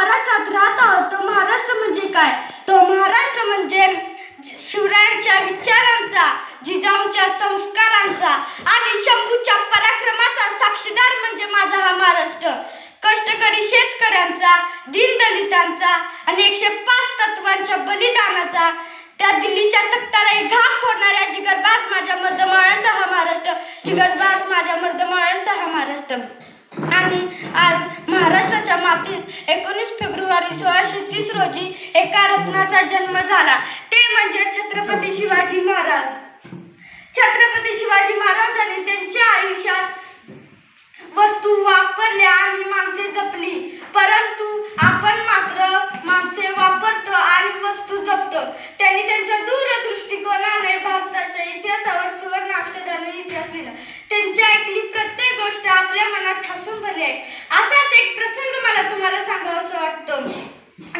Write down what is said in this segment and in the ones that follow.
महाराष्ट्रात राहत आहोत. तो महाराष्ट्र म्हणजे काय? तो महाराष्ट्र म्हणजे शिवरायांच्या विचारांचा, जिजाऊंच्या संस्कारांचा आणि शंभूच्या पराक्रमाचा साक्षीदार म्हणजे माझा हा महाराष्ट्र. कष्टकरी शेतकऱ्यांचा, दीनदलितांचा आणि 105 तत्वांच्या बलिदानाचा, त्या दिल्लीच्या तख्ताला घाम फोडणाऱ्या जिगरबाज माझ्या मर्दमाळ्यांचा हा महाराष्ट्र. जिगरबाज माझ्या मर्दमाळ्यांचा हा महाराष्ट्र. आणि आज महाराष्ट्राच्या मातीत 19 फेब्रुवारी 1630 रोजी एका रत्नाचा जन्म झाला. ते म्हणजे छत्रपती शिवाजी महाराज. छत्रपती शिवाजी महाराजांनी त्यांच्या आयुष्यात वस्तू वापरल्या आणि माणसे जपली, परंतु आपण मात्र माणसे वापरतो आणि वस्तू जपतो. त्यांनी त्यांच्या दूरदृष्टिकोनाने भारताच्या इतिहासावर सुवर्ण अक्षराने इतिहास लिहिला. त्यांच्या ऐकली प्रत्येक गोष्ट आपल्या मनात ठासून भरली आहे. असाच एक प्रसंग मला तुम्हाला सांगावासा वाटतो.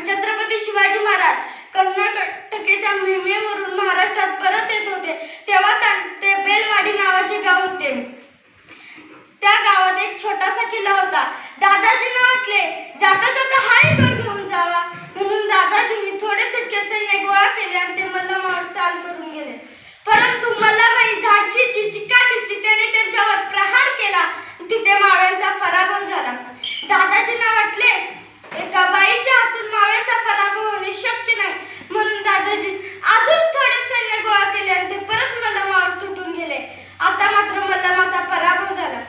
छत्रपती शिवाजी महाराज कर्नाटकेच्या मोहिमेवरून महाराष्ट्रात परत येत होते, तेव्हा ते बेलवाडी नावाचे गाव होते. त्या गावात एक छोटासा किल्ला होता. दादाजींना वाटले जाता जाता हाही गड घेऊन जावा, म्हणून दादाजींनी थोडे तितके सैन्य गोळा केले आणि ते मल्लमावर चाल करून गेले. परंतु मल्लमाई धाडसीची, चिकाटीची, त्याने त्यांच्यावर प्रहार केला. तिथे मावळ्यांचा पराभव झाला. दादाजींना वाटले एका बाईच्या हातून मावळ्यांचा पराभव होणे शक्य नाही, म्हणून दादाजी अजून थोडे सैन्य गोळा केले आणि ते परत मल्लमावर तुटून गेले. आता मात्र मल्लमाचा पराभव झाला.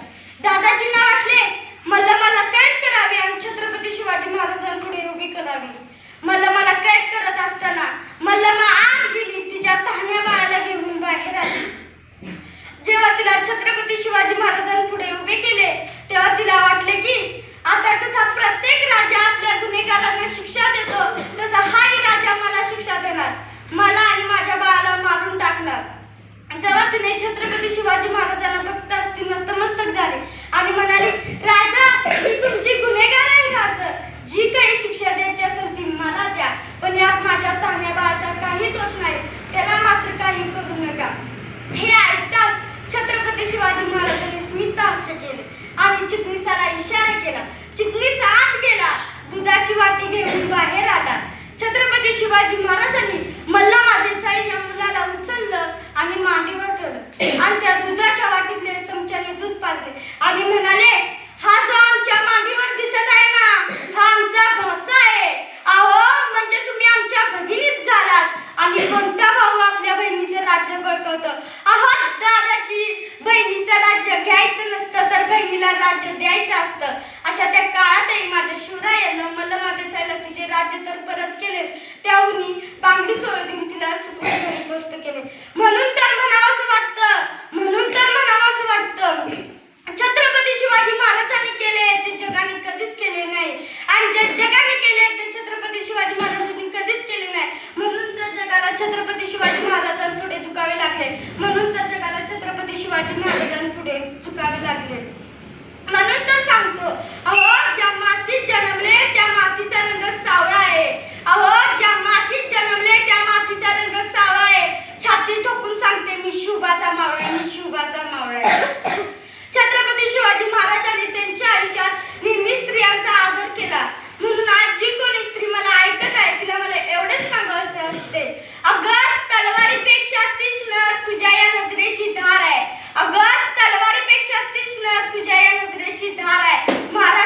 दादाजींना वाटले मल्लमाला कैद करावी आणि छत्रपती शिवाजी महाराजांपुढे उभी करावी. मल्लमाला कैद करत असताना मल्लमा आत गेली, तिच्या तहान्या बाळाला घेऊन बाहेर आली. जेव्हा तिला छत्रपती शिवाजी महाराजांपुढे उभे केले, तेव्हा तिला वाटले की आता जसा प्रत्येक राजा आपल्या गुन्हेगारांना शिक्षा देतो, तसा हाही राजा मला शिक्षा देणार, मला आणि माझ्या बाळाला मारून टाकणार. जेव्हा तिने छत्रपती शिवाजी महाराजांना बघताच ती नतमस्तक झाली आणि म्हणाली, राजा, ही तुमची गुन्हेगार आहे राजा. जी काही शिक्षा द्यायची असेल ती मला द्या, पण यात माझ्या तान्या बाळाचा काही दोष नाही, त्याला मात्र काही करू नका. हे ऐकताच छत्रपती शिवाजी महाराजांनी स्मित हास्य केले आणि चिटणीसाला इशारा केला. चिटणीस आत गेला, दुधाची वाटी घेऊन बाहेर आला. छत्रपती शिवाजी महाराजांनी मल्लमा देसाई या मुलाला उचललं आणि मांडीवर ठेवलं आणि त्या दुधाच्या वाटीतले चमच्याने दूध पाजले आणि म्हणाले, हा जो आमच्या मांडीवर दिसत आहे ना, हा आमचा भाचा आहे. अहो, म्हणजे तुम्ही आमच्या भगिनीत झालात आणि कोणता भाऊ आपल्या बहिणीचे राज्य बळकवतो? अहो दादाजी, बहिणीचं राज्य घ्यायचं नसतं तर बहिणीला राज्य द्यायचं असतं. अशा त्या काळातही माझ्या शिवरायानं मल्लमा देसाईला तिचे राज्य तर परत केलेच, त्याहूनही बांगडी चोळून तिला सुखरूप घरी पोस्ट केले. म्हणून तर म्हणावंसं वाटतं छत्रपती शिवाजी महाराजांनी केले ते जगाने कधीच केले नाही, आणि जे जगाने केले ते छत्रपती शिवाजी महाराजांनी कधीच केले नाही. म्हणून तर जगाला छत्रपती शिवाजी महाराजांपुढे झुकावे लागले. म्हणून तर सांगतो, अहो ज्या मातीत जन्मले त्या मातीचा रंग सावळा आहे. अहो ज्या मातीत जन्मले त्या मातीचा रंग सावळा आहे. छाती ठोकून सांगते, मी शिवबाचा मावळा आहे. छत्रपती शिवाजी महाराजांनी त्यांच्या आयुष्यात नेहमी स्त्रियांचा आदर केला. म्हणून आज जी कोणी स्त्री मला ऐकत आहे तिला मला एवढेच सांगावंसे वाटते, अगं तलवारीपेक्षा तीक्ष्ण तुझ्या या नजरेची धार आहे. अगं तलवारीपेक्षा तीक्ष्ण तुझ्या या नजरेची धार आहे. महाराज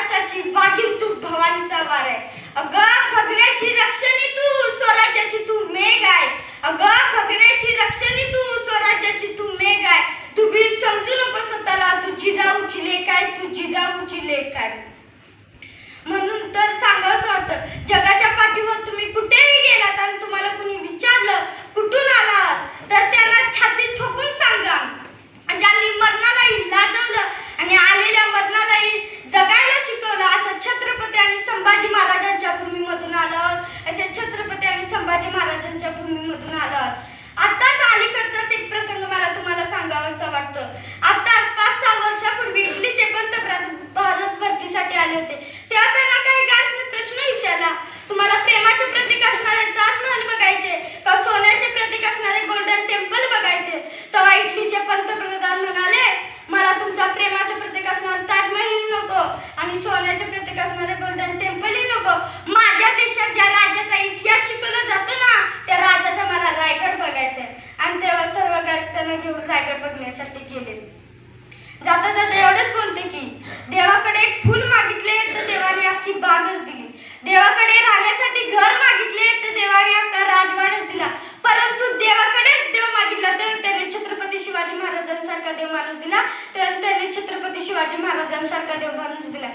देवाकडे राहण्यासाठी घर मागितले तर देवाने आपला राजवाडाच दिला, परंतु देवाकडेच देव मागितला तर त्याने छत्रपती शिवाजी महाराजांसारखा देव माणूस दिला, तर त्याने छत्रपती शिवाजी महाराजांसारखा देव माणूस दिला.